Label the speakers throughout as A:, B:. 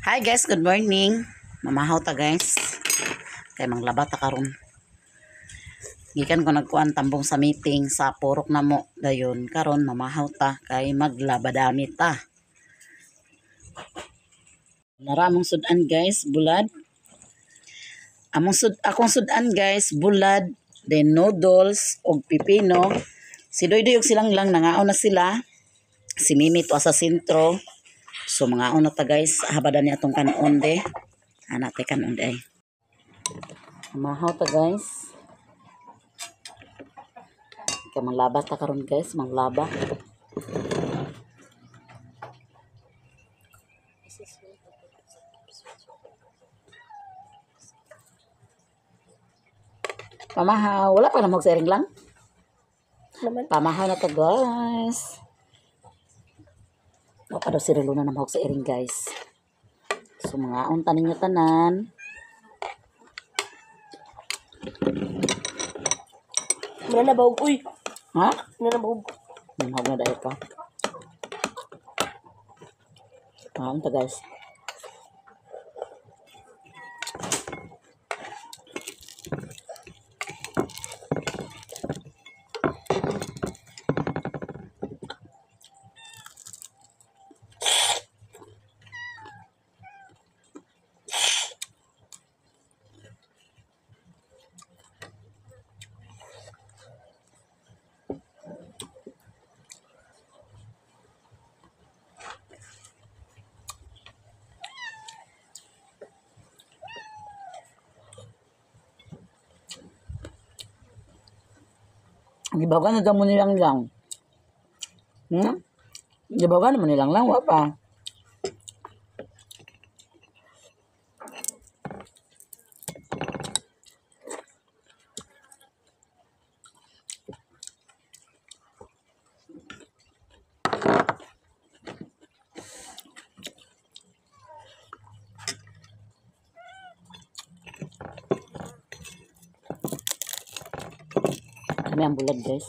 A: Hi guys, good morning. Mamahaw ta guys. Kay manglaba ta karon. Gikan ko nagkuan tambong sa meeting sa purok namo dayon karon mamahaw ta kay maglaba dami ta. Naramong sudan guys, bulad. Akong sudan guys, bulad, then noodles og pipino. Si Doydoy og silang lang nangaon na sila. Si Mimi to sa sentro. So mga una ta guys, habadan ni atong kanon de. Ana te kanon de. Mahaw ta guys. Kaya manglaba ta karon guys, manglaba. Pamahaw, wala pa namog sa iring lang. Pamahaw na ta guys. Wala pa daw si Relo na namog sa iring guys. So mga unta ninyo tanan.
B: Muna na baog, uy.
A: Ha?
B: Muna na baog.
A: Mahog na dahil pa. Unta guys. Gibawagan na daw mo nilang lang. Gibawagan mo nilang lang, wala pa. Kami ang bulad guys.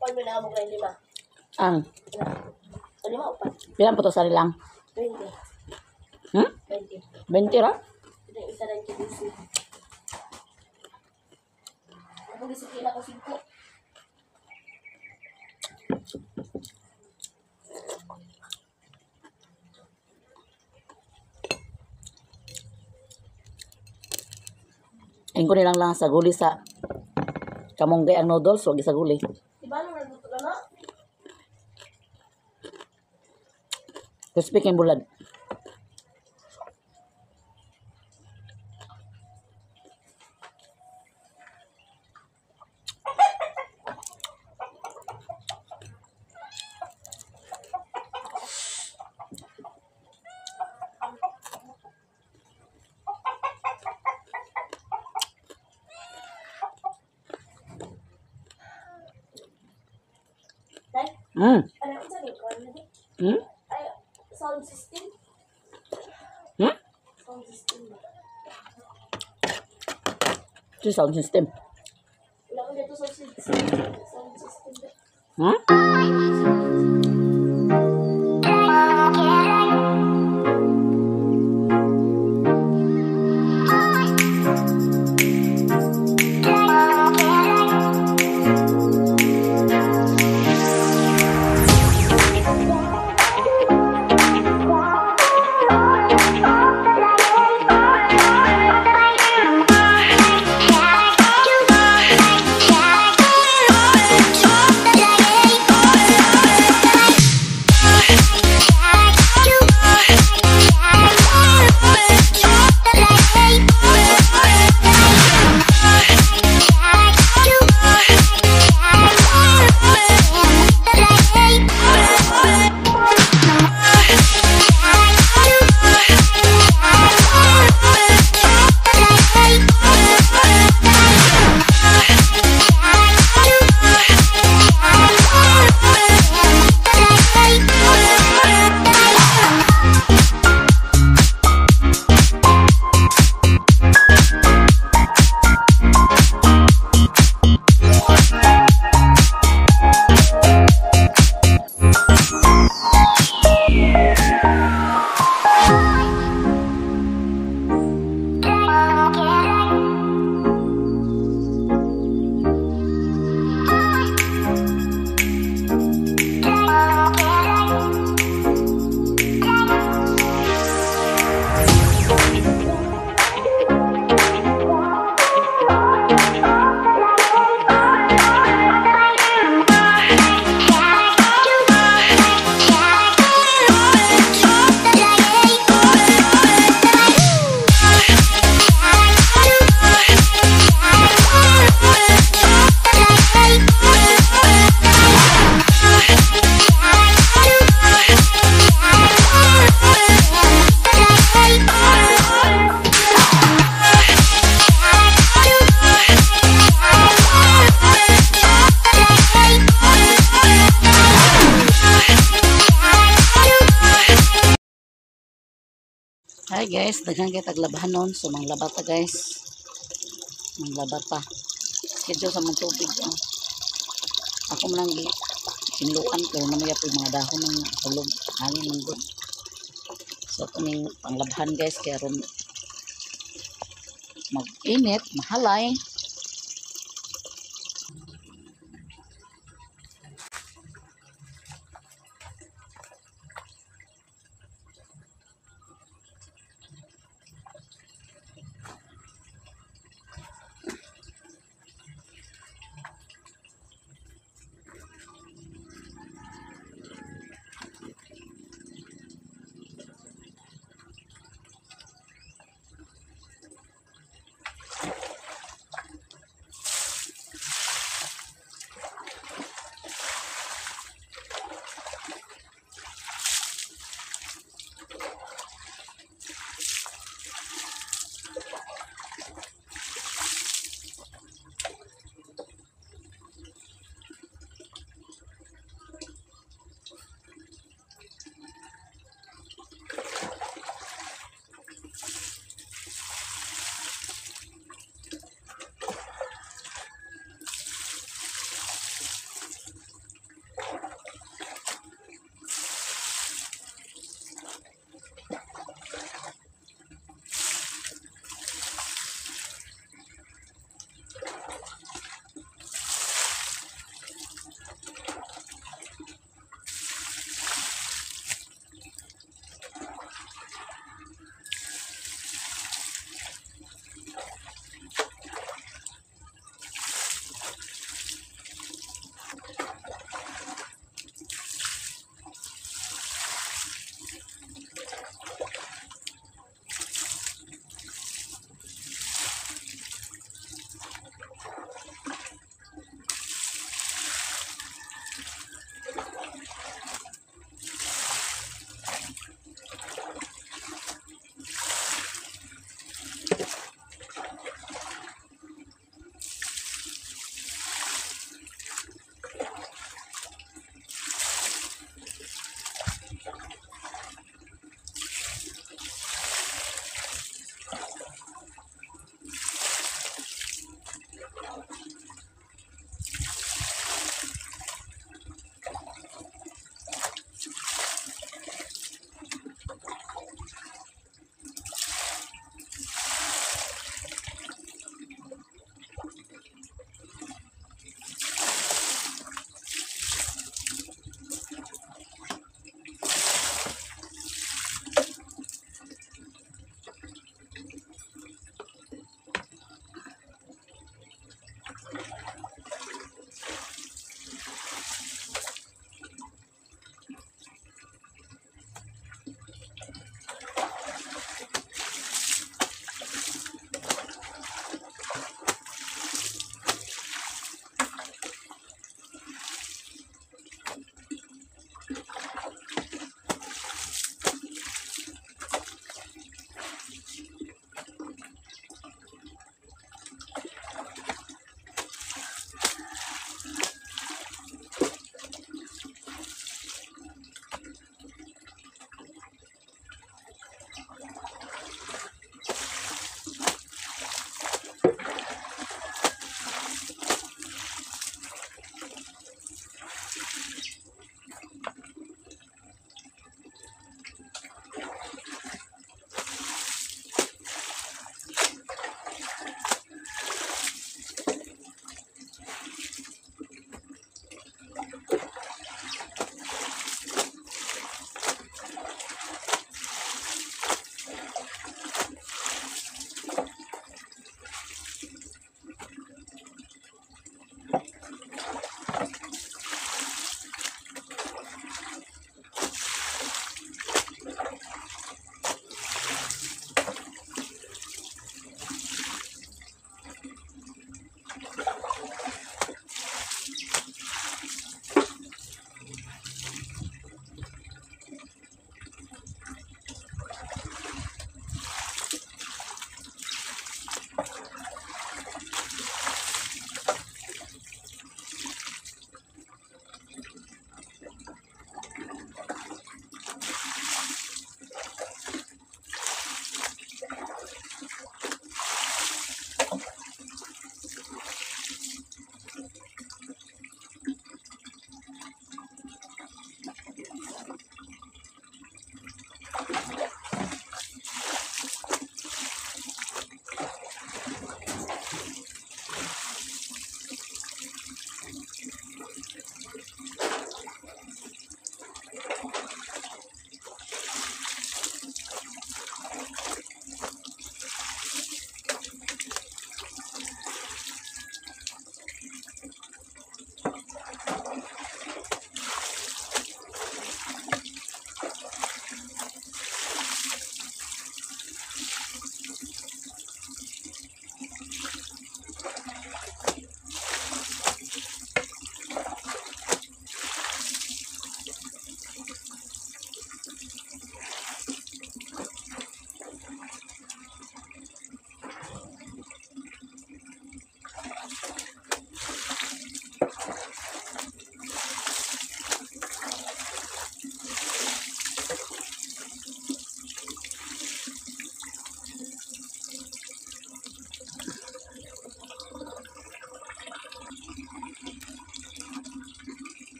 B: Paano mo nakamog na yung 5?
A: Ang,
B: O 5 o 4?
A: bilang po to sa lang.
B: 20. 20.
A: 20 ra?
B: Ito yung isa lang KBC. Ako disiplina ko 5.
A: Ayun ko nilang lang sa guli sa kamonggay ang noodles, wag sa guli.
B: Diba nung nagluto ka na?
A: Crispy kayong bulad.
B: Dahil?
A: Hmm.
B: Ano ang sabi ko?
A: Hmm?
B: Ay, sound system?
A: Hmm?
B: Sound system ba?
A: Ito sound system.
B: Wala ko dito sound system. Sound system ba?
A: Hmm? Hi guys, daghan kay taglabahanon. So manglaba ta guys. Manglaba ta. Schedule sa mga tubig. Oh. Ako man lang sinluan pero namaya po yung mga dahon ng hulog. Hangin ng good. So kuning panglabahan guys kaya ron mag-init, mahalay.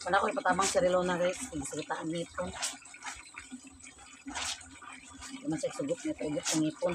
A: Wala ko ipatabang sa relo na guys. Pagsikitaan nito. Naman sa sugot nito. Ugot ng ipon.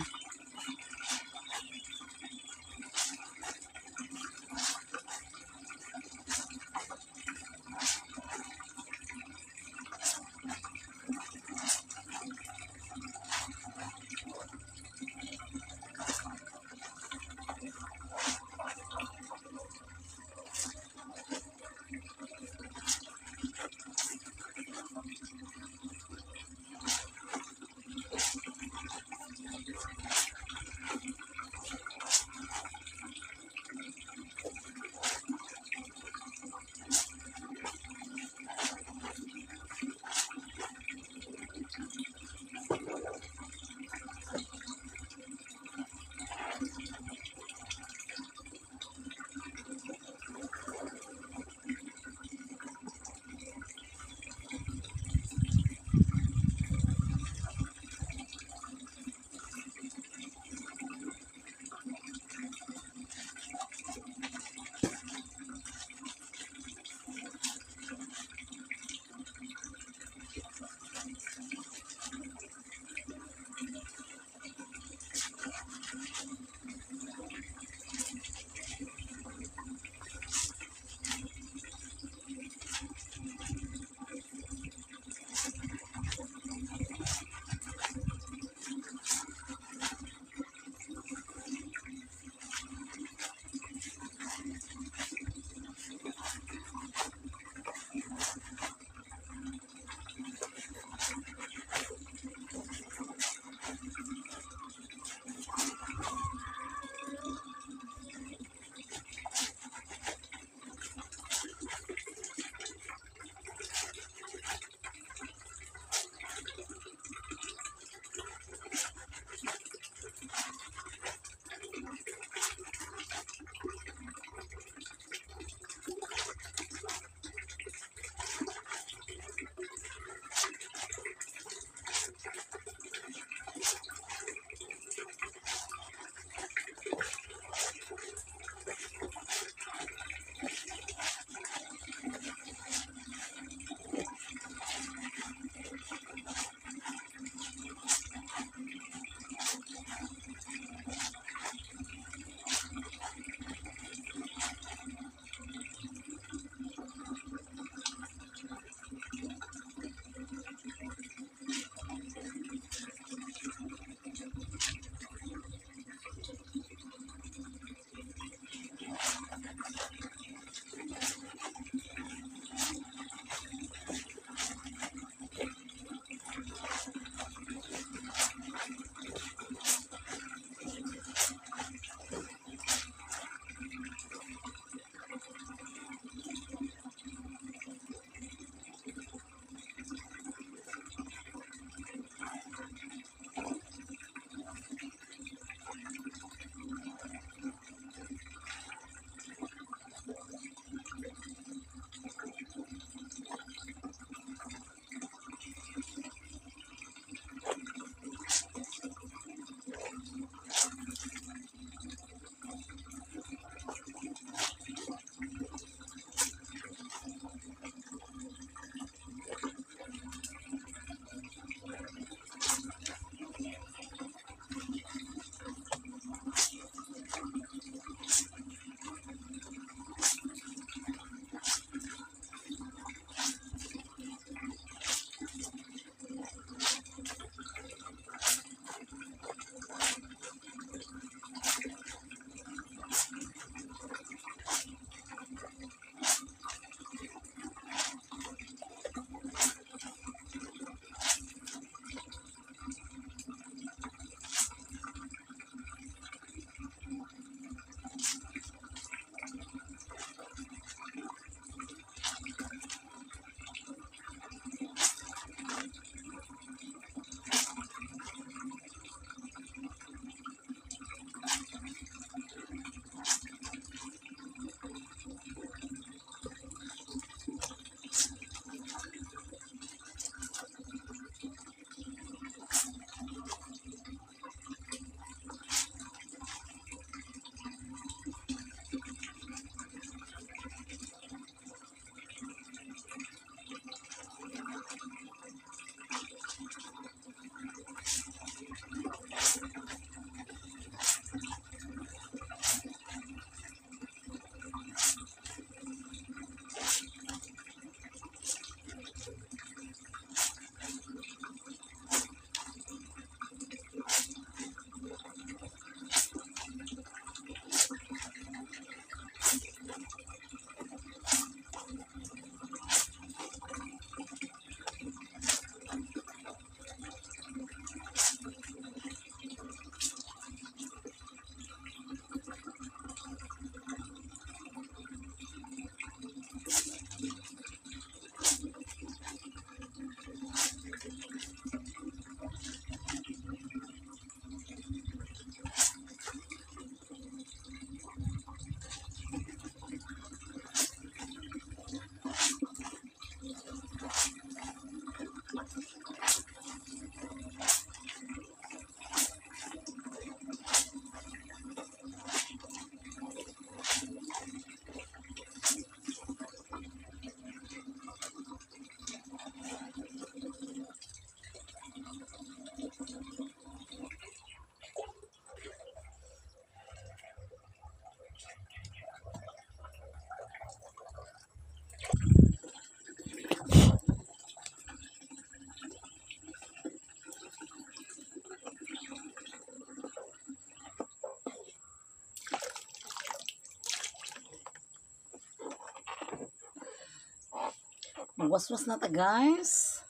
A: Magwaswas na ta guys.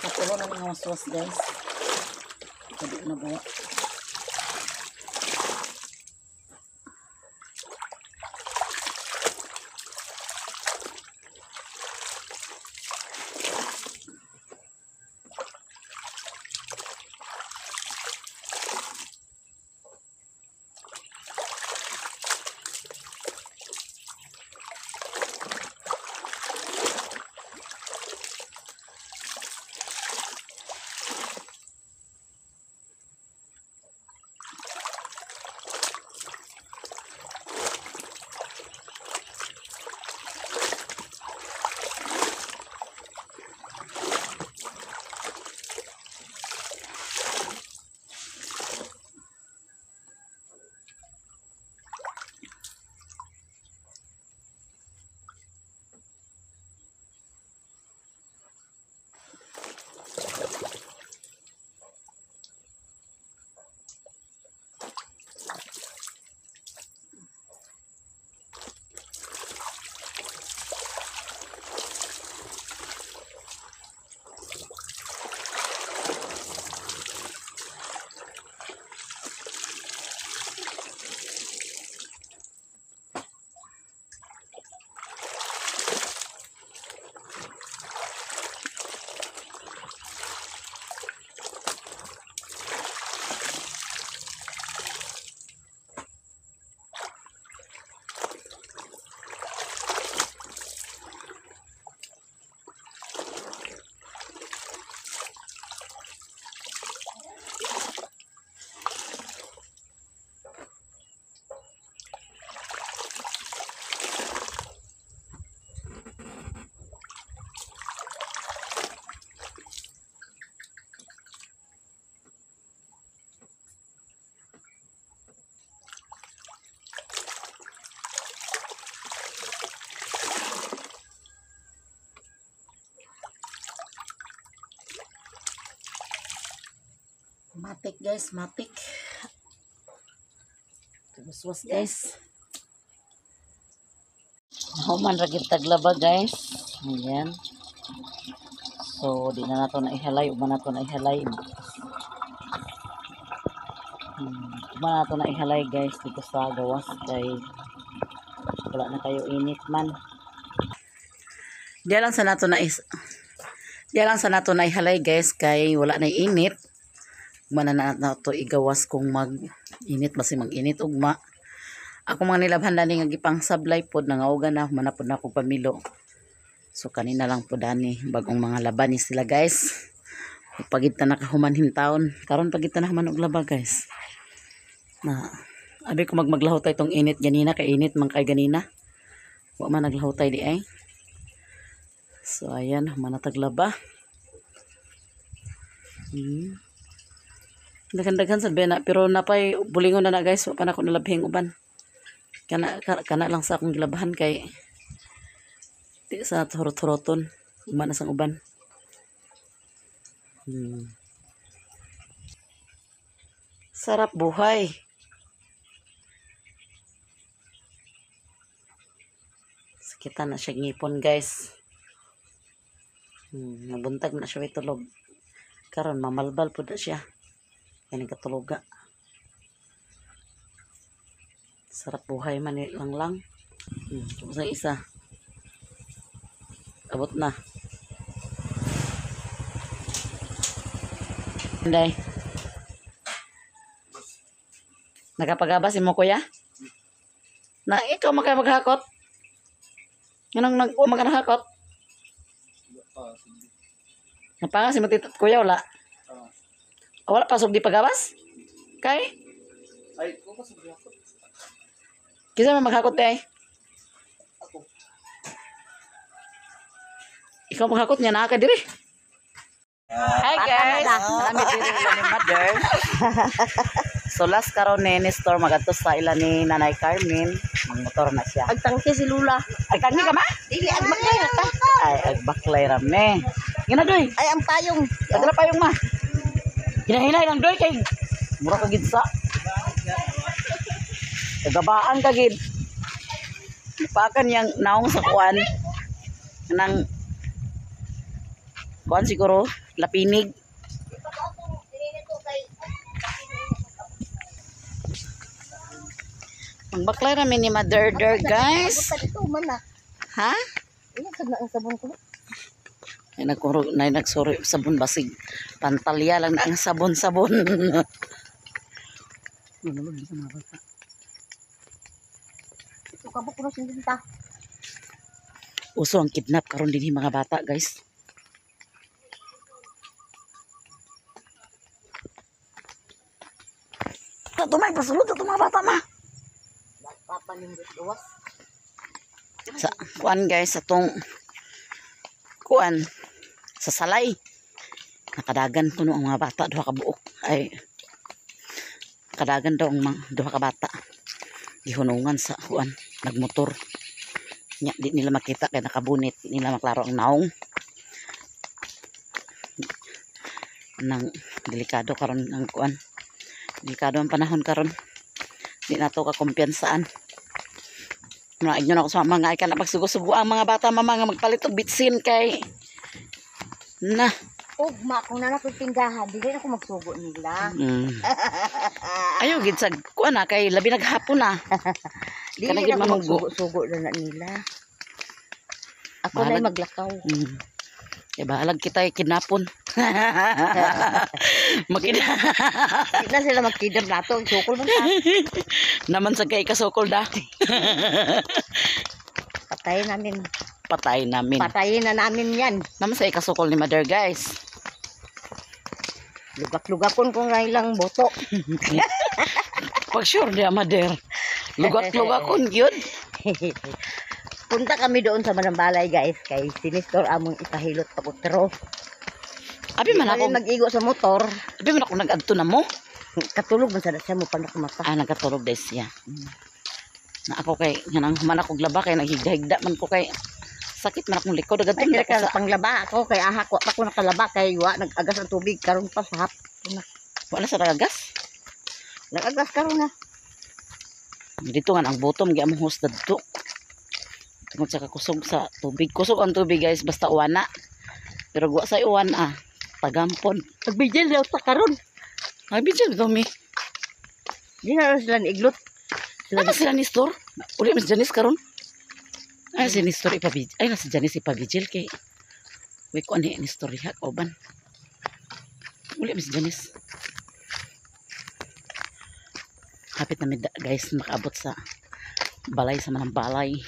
A: Patulo na mga waswas guys. Pwede na buwa. Matik guys, matik. Waswas guys. Human ra gyud taglaba guys. Ayan. So di na nato na ihalay, uban nato na ihalay. Uban nato na ihalay guys dito sa gawas kay wala na kayo init man. Diyan lang sa nato na ihalay guys kay wala na init. Mana na to igawas kung mag-init basi mag-init ugma. Ako mga nilabhan dani nga gipang sablay pod nangaugan na manapod na ako pamilo. So kanina lang po dani bagong mga laban ni sila guys. Pagit na nakahumanhin taon. Karon pagit na naman og laba guys. Na abi ko maglaho tay tong init ganina kay init man kay ganina. Wa man naglaho tay di ay. So ayan manataglaba. Daghan-daghan sa bena pero napay bulingon na guys wa pa na ko nalabhing uban. Kana lang sa akong gilabahan kay di sa turot-turoton man sang uban. Sarap buhay. Sakitan na siya ngipon guys. Nabuntag na siya itulog. Karon mamalbal po na siya. Yan ang katuluga. Sarap buhay man lang. Sa isa. Abot na. Anday. Nakapagabas mo kuya? Na ikaw maghakot? Anong maghakot? Napanga si Matitot Kuya, wala? Wala pasok di pagawas? Kay?
C: Ay, ko pa sa hakot.
A: Kisa may maghakot di ay?
C: Ako.
A: Ikaw maghakot niya, naka diri. Hi guys! Marami diri ila ni Mother. So last karon ni Nestor magatos sa ila ni Nanay Carmen. Magmotor na siya.
B: Agtangke si Lula.
A: Agtanggi ka ma?
B: Dili, agbaklay na ta.
A: Ay, agbaklay rame. Ginadoy.
B: Ay, ang payong.
A: Agla pa yung ma. Hinahinay lang doy kay mura ka gid sa. Kagabaan ka gid. Pakan yang naong sa kuan nang kuan siguro lapinig. Ang baklay rame ni Mother guys. Ha?
B: Ang sabon ko.
A: Ay nagsuro sabon basig. Pantalya lang na ang sabon-sabon. Nalulog dito mga bata.
B: Ito ka po kuno sinta.
A: Uso ang kidnap karon dinhi mga bata guys. Tumay pasulod ito mga bata ma.
B: Papanindot luwas.
A: Sa kuan guys atong kuan sa salay nakadagan puno ang mga bata duha ka buok ay kadagan daw ang mga duha ka bata gihunungan sa kuan nagmotor nya di nila makita kay nakabunit di nila maklaro ang naong nang delikado karon ang kuan delikado ang panahon karon di nato ka kumpiyansaan. Naig nyo na ako sa mga ikan na pagsugo-sugo ang mga bata mama nga magpalit og bitsin kay na.
B: Ugma, kung nanakot tinggahan, di rin ako magsugo nila.
A: Ayaw gid sa kuan na kay labi naghapon na.
B: Di
A: Kana
B: rin
A: gid
B: ako
A: manunggo.
B: magsugo na nila. Ako
A: Bahalag.
B: na maglakaw.
A: Kay bahalag kita kidnapon. Makina
B: Di na sila magkidam nato. Sukol man ta.
A: naman sa kay kasukol da.
B: Patayin namin.
A: Patay namin.
B: Patayin na namin yan.
A: Naman sa ikasukol ni Mother guys.
B: Lugak-lugakon ko nga ilang boto.
A: Pag sure niya Mother. Lugat-lugakon yun.
B: Punta kami doon sa Manambalay guys. Kay sinistor among ipahilot pagutro.
A: Abi man ako,
B: Mag-igo sa motor.
A: abi man ako nag-adto na mo.
B: Katulog man sa siya mo pag nakamata.
A: Ah, nagkatulog guys siya. Na ako kay nganang human akong laba kay naghigda man ko kay sakit man akong likod agad
B: Ay,
A: tumda ko
B: kaya
A: sa
B: panglaba ako. Kay ahak wa pa ko nakalaba. Kay wa nag-agas ang tubig. Karon pa sa hap.
A: wala sa tagas.
B: Nag-agas karon na.
A: Dito nga ang bottom gi among host dadto. Tungod sa kakusog sa tubig. Kusog ang tubig guys basta uwana. Pero wa sa uwan tagampon.
B: Nagbigil daw ta karon.
A: Ay bidyan to mi.
B: Di na sila iglot.
A: Ano sila ni store? Uli mas Janice karon. Ay si ni store ipabidil. Ay na si Janice ipabidil kay. Wi ko ani ni store ha oban. Uli mas Janice. Hapit na guys makaabot sa balay sa manang balay.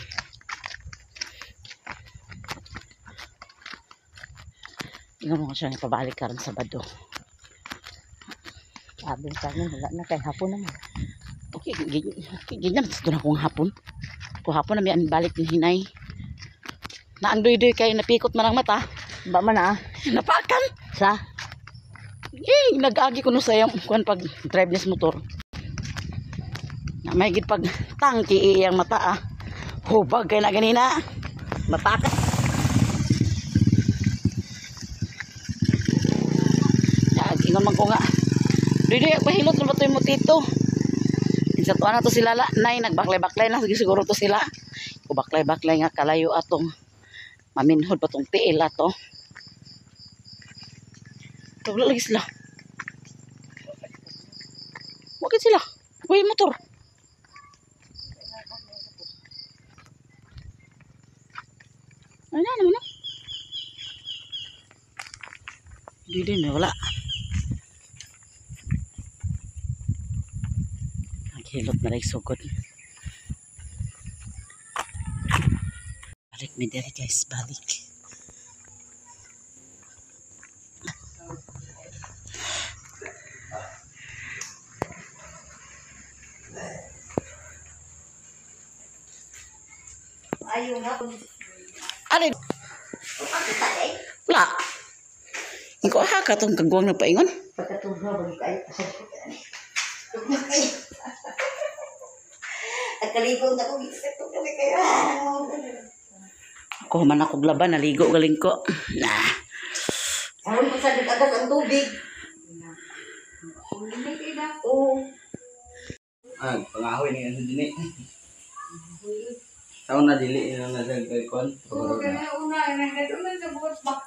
A: Ingon mo ko siya ipabalik karon Sabado.
B: Sabi sa amin, wala na kay hapon naman.
A: Okay, ganyan ito na kung hapon. Kung hapon na may balik ni hinay. Na ang doy-doy kay napikot man ang mata.
B: Ba man ah.
A: Napakan.
B: Sa?
A: Nag-agi ko no sa yung kuan pag drive niya sa motor. Na may gid pag tangki iyang mata ah. Hubag kay na ganina.
B: Mapakas.
A: Ingon man ko nga. Doy-doy pahilot na ba to yung motito. Sa tuwa na to sila nay nagbaklay-baklay na siguro to sila. Kubaklay-baklay nga kalayo atong maminhod pa tong tiil ato. Wala lagi sila. Bakit sila? Uy, motor. Ay na naman na. Doy-doy may wala. Hilot na rin sugod. Direct me dere guys, balik.
B: Ayaw nga.
A: Ano? Wala. Ikaw ka itong kagwang na paingon.
B: Pagkatugma, bagi kayo. Nagkaligo na ko. Ito kami kayo.
A: Ako man ako laban, naligo galing ko. Nah.
B: Sabi ko sa agad ang tubig. Oo.
C: Pangahoy ni ano din eh. Taon na dili na nagkakon.
D: Oo, kaya una, nagkatunan sa bukas ba?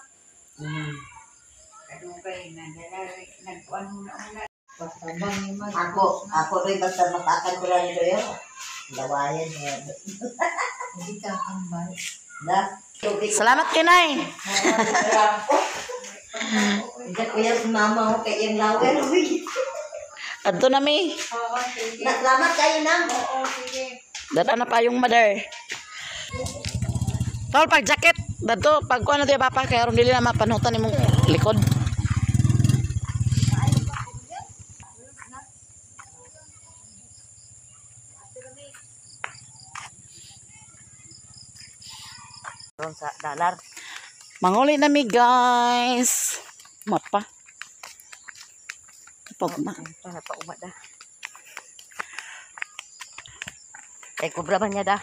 D: Kadung kayo, nagkuhan muna una. Basta bang yung mag-
B: Ako rin basta makakan ko lang ito yun. Lawayan.
D: Hindi ka kambal.
B: Da. Tubig.
A: Salamat kinay.
B: Hindi ko yan si mama ko kaya yung lawer.
A: Adto na mi.
D: Oo, sige.
B: Salamat kayo nang.
D: Oo, sige.
A: Dada na pa yung mother. Paul, pag jacket. Dato, pag kuha na tayo papa, kaya ron dili na mapanutan imong likod.
B: Ron sa dalar.
A: Manguli na mi guys. Mapa. Pagma.
B: Para pa umat dah. Kubra man niya dah.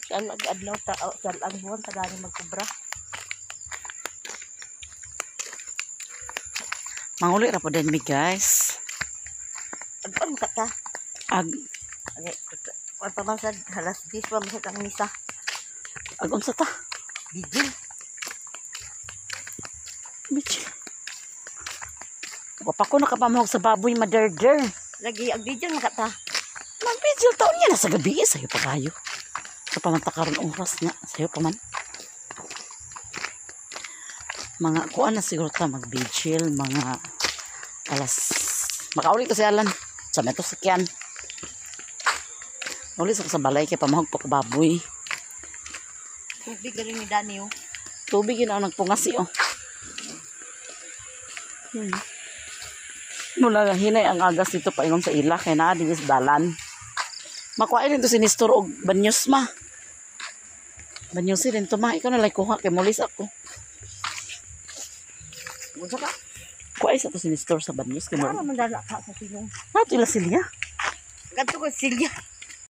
B: Saan mag-adlaw ta, saan ang buwan ta dali magkubra.
A: Manguli ra po din mi guys.
B: Agpan ka ta.
A: Ag
B: Ang pamansad, halas 10 pa masad ang misa.
A: unsa ta?
B: Bigil.
A: Bitch. Wapa ko nakapamahog sa baboy maderder.
B: Lagi ang video na ka ta.
A: Mag-video taon niya na sa gabi. Sa'yo pa kayo. Sa pamanta karon oras niya. Sa'yo pa man. Mga kuan na siguro ta mag-vigil. Mga alas. Makauli ko si Alan. Sa meto sakyan. Uli sa balay kaya pamahog pa ko baboy.
B: Tubig galing ni Dani oh.
A: Tubig yun ang nagpungasi oh. Mula hinay ang agas dito paingon sa ila kaya na din sa dalan. Makuha rin to si Nestor og banyos ma. Banyos rin to ma. Ikaw na lang kuha kay mulis ako.
B: Unsa ka?
A: Kuha isa to si Nestor sa banyos kay
B: Ano
A: mulis.
B: man dala ka sa silong?
A: Nato ila silya.
B: Ganto ko silya.